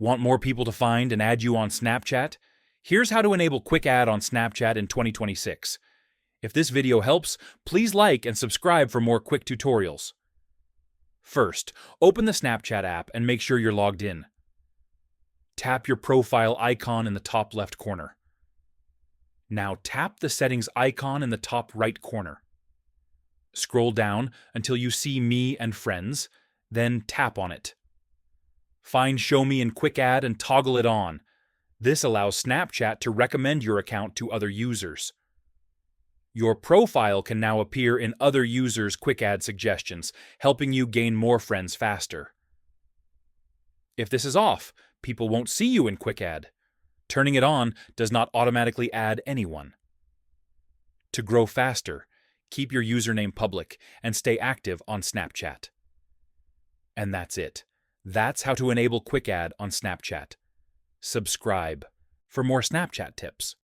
Want more people to find and add you on Snapchat? Here's how to enable Quick Add on Snapchat in 2026. If this video helps, please like and subscribe for more quick tutorials. First, open the Snapchat app and make sure you're logged in. Tap your profile icon in the top left corner. Now tap the settings icon in the top right corner. Scroll down until you see Me and Friends, then tap on it. Find Show Me and Quick Add and toggle it on. This allows Snapchat to recommend your account to other users. Your profile can now appear in other users' Quick Add suggestions, helping you gain more friends faster. If this is off, people won't see you in Quick Add. Turning it on does not automatically add anyone. To grow faster, keep your username public and stay active on Snapchat. And that's it. That's how to enable Quick Add on Snapchat. Subscribe for more Snapchat tips.